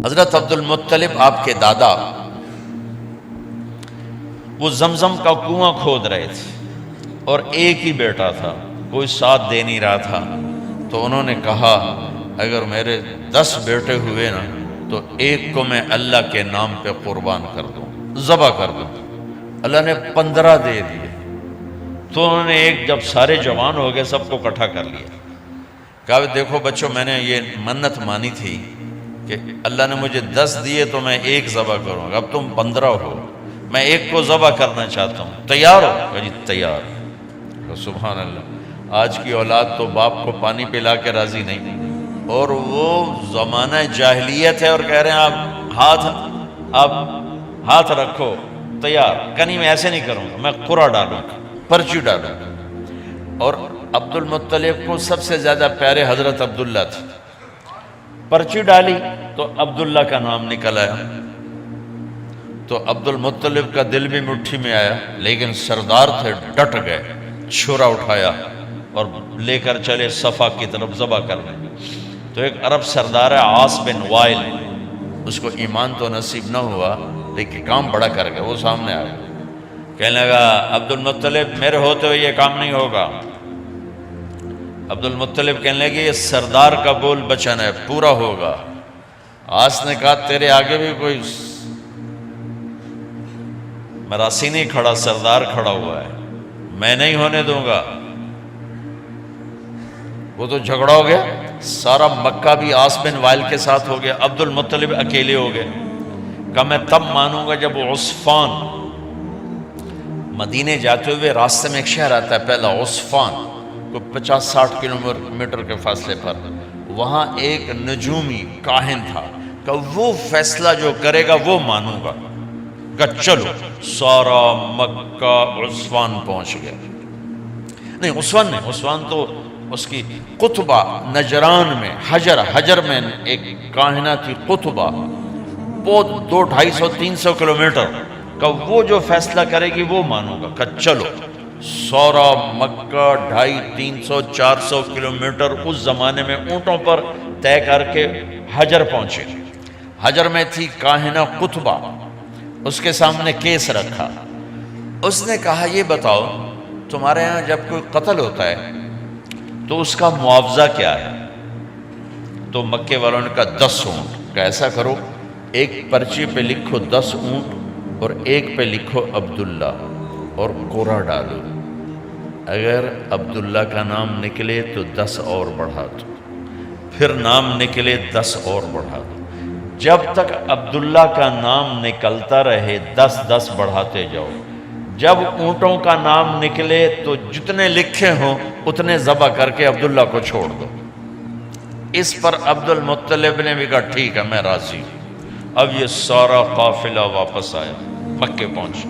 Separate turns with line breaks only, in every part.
حضرت عبد المطلب آپ کے دادا وہ زمزم کا کنواں کھود رہے تھے اور ایک ہی بیٹا تھا، کوئی ساتھ دے نہیں رہا تھا، تو انہوں نے کہا اگر میرے 10 بیٹے ہوئے نا تو ایک کو میں اللہ کے نام پہ قربان کر دوں، ذبح کر دوں۔ اللہ نے 15 دے دیے، تو انہوں نے ایک جب سارے جوان ہو گئے سب کو اکٹھا کر لیا، کہا دیکھو بچوں میں نے یہ منت مانی تھی کہ اللہ نے مجھے 10 دیے تو میں ایک ذبح کروں گا، اب تم 15 ہو، میں ایک کو ذبح کرنا چاہتا ہوں، تیار ہو؟ کہا جی تیار۔ سبحان اللہ، آج کی اولاد تو باپ کو پانی پلا کے راضی نہیں، اور وہ زمانہ جاہلیت ہے اور کہہ رہے ہیں آپ ہاتھ رکھو، تیار۔ کنی میں ایسے نہیں کروں گا، میں قرعہ ڈالوں گا، پرچی ڈالوں گا۔ اور عبد المطلب کو سب سے زیادہ پیارے حضرت عبداللہ تھے، پرچی ڈالی تو عبداللہ کا نام نکل آیا، تو عبد المطلب کا دل بھی مٹھی میں آیا، لیکن سردار تھے، ڈٹ گئے، چھرا اٹھایا اور لے کر چلے صفا کی طرف ذبح کرنے۔ تو ایک عرب سردار ہے عاص بن وائل، اس کو ایمان تو نصیب نہ ہوا لیکن کام بڑا کر گیا، وہ سامنے آیا، کہنے لگا عبد المطلب میرے ہوتے ہوئے یہ کام نہیں ہوگا۔ عبد المطلب کہنے لگے یہ سردار کا بول بچن ہے، پورا ہوگا۔ عاص نے کہا تیرے آگے بھی کوئی مراسی نہیں کھڑا، سردار کھڑا ہوا ہے، میں نہیں ہونے دوں گا۔ وہ تو جھگڑا ہو گیا، سارا مکہ بھی عاص بن وائل کے ساتھ ہو گیا، عبد المطلب اکیلے ہو گئے۔ کہا میں تب مانوں گا جب عصفان، مدینے جاتے ہوئے راستے میں ایک شہر آتا ہے پہلا عصفان، کوئی 50-60 کلومیٹر کے فاصلے پر، وہاں ایک نجومی کاہن تھا کہ وہ فیصلہ جو کرے گا وہ مانوں گا۔ کہ چلو سارا مکہ عصفان پہنچ گیا، نہیں عصفان نہیں، عصفان تو اس کی قطبہ نجران میں، حجر میں ایک کاہنہ تھی قطبہ، بہت 200-250-300 کلومیٹر کا، وہ جو فیصلہ کرے گی وہ مانوں گا۔ کہ چلو سورا مکہ 250-300-400 کلومیٹر اس زمانے میں اونٹوں پر طے کر کے حجر پہنچے۔ حجر میں تھی کاہنہ قطبہ، اس کے سامنے کیس رکھا، اس نے کہا یہ بتاؤ تمہارے ہاں جب کوئی قتل ہوتا ہے تو اس کا معاوضہ کیا ہے؟ تو مکے والوں نے کہا 10 اونٹ۔ کہ ایسا کرو ایک پرچی پہ لکھو 10 اونٹ اور ایک پہ لکھو عبداللہ اور قرعہ ڈالو، اگر عبداللہ کا نام نکلے تو 10 اور بڑھا دو، پھر نام نکلے 10 اور بڑھا دو، جب تک عبداللہ کا نام نکلتا رہے 10 بڑھاتے جاؤ، جب اونٹوں کا نام نکلے تو جتنے لکھے ہوں اتنے ذبح کر کے عبداللہ کو چھوڑ دو۔ اس پر عبد المطلب نے بھی کہا ٹھیک ہے میں راضی ہوں۔ اب یہ سارا قافلہ واپس آیا، مکے پہنچ،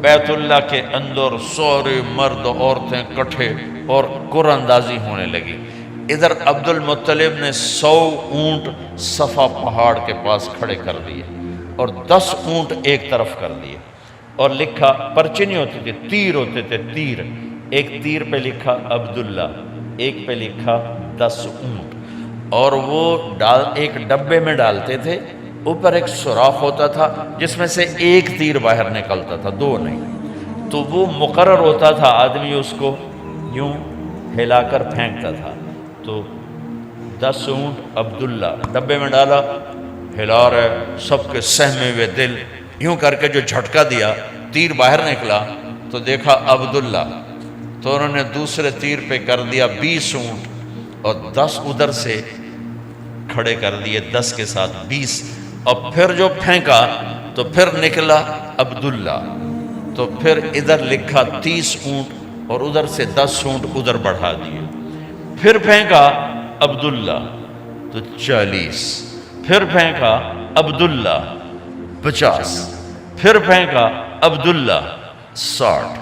بیت اللہ کے اندر سارے مرد عورتیں کٹھے اور قرعہ اندازی ہونے لگی۔ ادھر عبد المطلب نے 100 اونٹ صفا پہاڑ کے پاس کھڑے کر دیے اور 10 اونٹ ایک طرف کر دیے، اور لکھا، پرچے نہیں ہوتے تھے، تیر ہوتے تھے، تیر، ایک تیر پہ لکھا عبداللہ، ایک پہ لکھا 10 اونٹ، اور وہ ایک ڈبے میں ڈالتے تھے، اوپر ایک سوراخ ہوتا تھا جس میں سے ایک تیر باہر نکلتا تھا، 2 نہیں، تو وہ مقرر ہوتا تھا، آدمی اس کو یوں ہلا کر پھینکتا تھا، تو 10 اونٹ عبداللہ ڈبے میں ڈالا، ہلا رہے، سب کے سہمے ہوئے دل، یوں کر کے جو جھٹکا دیا تیر باہر نکلا تو دیکھا عبداللہ، تو انہوں نے دوسرے تیر پہ کر دیا 20 اونٹ اور 10 ادھر سے کھڑے کر دیے، 10 کے ساتھ 20، اور پھر جو پھینکا تو پھر نکلا عبداللہ، تو پھر ادھر لکھا 30 اونٹ اور ادھر سے 10 اونٹ ادھر بڑھا دیے، پھر پھینکا عبداللہ تو 40، پھر پھینکا عبداللہ 50، پھر پھینکا عبداللہ 60،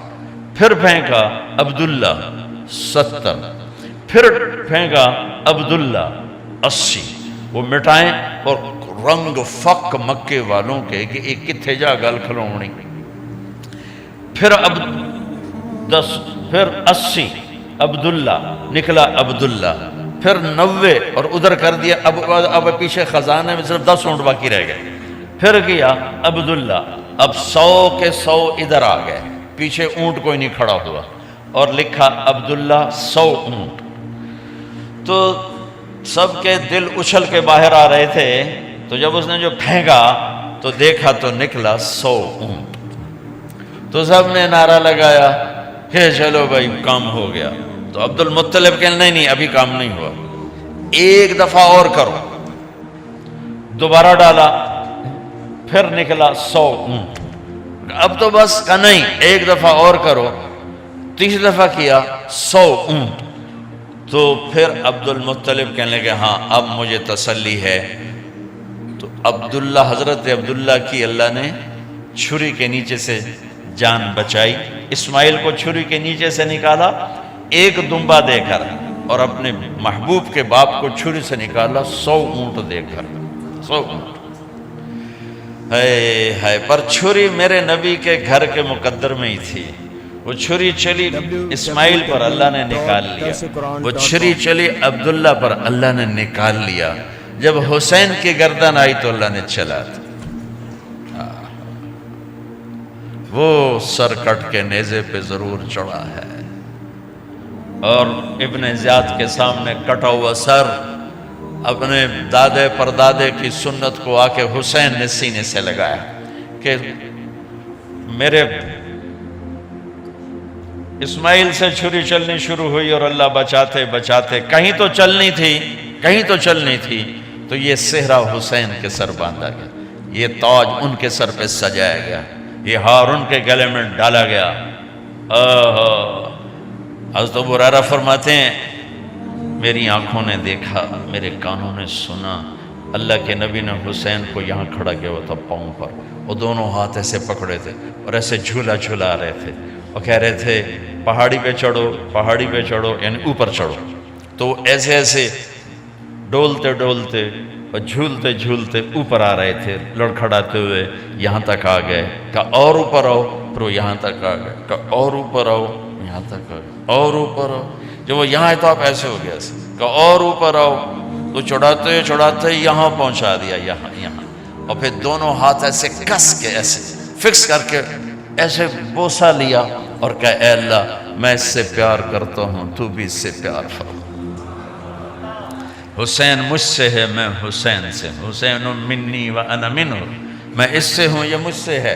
پھر پھینکا عبداللہ 70، پھر پھینکا عبداللہ 80۔ وہ مٹائیں اور رنگ فق مکے والوں کے کہ ایک کتھے جا گل کھلونی، پھر 80 عبداللہ نکلا، عبداللہ پھر 90 اور ادھر کر دیا، اب پیچھے خزانے میں صرف 10 اونٹ باقی رہ گئے، پھر کیا عبداللہ، اب 100 کے 100 ادھر آ گئے، پیچھے اونٹ کوئی نہیں کھڑا ہوا، اور لکھا عبداللہ 100 اونٹ۔ تو سب کے دل اچھل کے باہر آ رہے تھے، تو جب اس نے جو پھینکا تو دیکھا تو نکلا 100 اونٹ۔ تو سب نے نعرہ لگایا کہ چلو بھائی کام ہو گیا۔ تو عبد المطلب کہنے نہیں ابھی کام نہیں ہوا، ایک دفعہ اور کرو۔ دوبارہ ڈالا، پھر نکلا 100 اونٹ۔ اب تو بس کا نہیں، ایک دفعہ اور کرو۔ تیسری دفعہ کیا 100 اونٹ۔ تو پھر عبد المطلب کہنے لگے ہاں اب مجھے تسلی ہے۔ تو عبداللہ، حضرت عبداللہ کی اللہ نے چھری کے نیچے سے جان بچائی، اسماعیل کو چھری کے نیچے سے نکالا ایک دمبا دے کر، اور اپنے محبوب کے باپ کو چھری سے نکالا 100 اونٹ دے کر، 100 اونٹ۔ ہے پر چھری میرے نبی کے گھر کے مقدر میں ہی تھی، وہ چھری چلی اسماعیل پر اللہ نے نکال لیا، وہ چھری چلی عبداللہ پر اللہ نے نکال لیا، جب حسین کی گردن آئی تو اللہ نے چلا دی۔ وہ سر کٹ کے نیزے پہ ضرور چڑھا ہے، اور ابن زیاد کے سامنے کٹا ہوا سر اپنے دادے پردادے کی سنت کو آ کے حسین نے سینے سے لگایا کہ میرے اسماعیل سے چھری چلنی شروع ہوئی اور اللہ بچاتے بچاتے کہیں تو چلنی تھی، تو یہ صحرا حسین کے سر باندھا گیا، یہ تاج ان کے سر پہ سجایا گیا، یہ ہار ان کے گلے میں ڈالا گیا۔ حضرت ابو ہریرہ فرماتے ہیں میری آنکھوں نے دیکھا، میرے کانوں نے سنا، اللہ کے نبی نے حسین کو یہاں کھڑا کیا ہوا تھا پاؤں پر، وہ دونوں ہاتھ ایسے پکڑے تھے اور ایسے جھولا جھولا رہے تھے، اور کہہ رہے تھے پہاڑی پہ چڑھو، یعنی اوپر چڑھو۔ تو ایسے ایسے ڈولتے ڈولتے اور جھولتے جھولتے اوپر آ رہے تھے، لڑکھڑاتے ہوئے یہاں تک آ گئے، کہا اور اوپر آؤ، پھر وہ یہاں تک آ گئے، کہا اور اوپر آؤ، یہاں تک آ گئے، اور اوپر آؤ۔ جب وہ یہاں ہے تو آپ ایسے ہو گیا، کہا اور اوپر آؤ، تو چڑھاتے یہاں پہنچا دیا، یہاں، اور پھر دونوں ہاتھ ایسے کس کے ایسے فکس کر کے ایسے بوسہ لیا اور کہا اے اللہ میں اس سے پیار کرتا ہوں، تو بھی اس سے پیار فرما۔ حسین مجھ سے ہے، میں حسین سے، حسین منی و انا منہ، میں اس سے ہوں، یہ مجھ سے ہے۔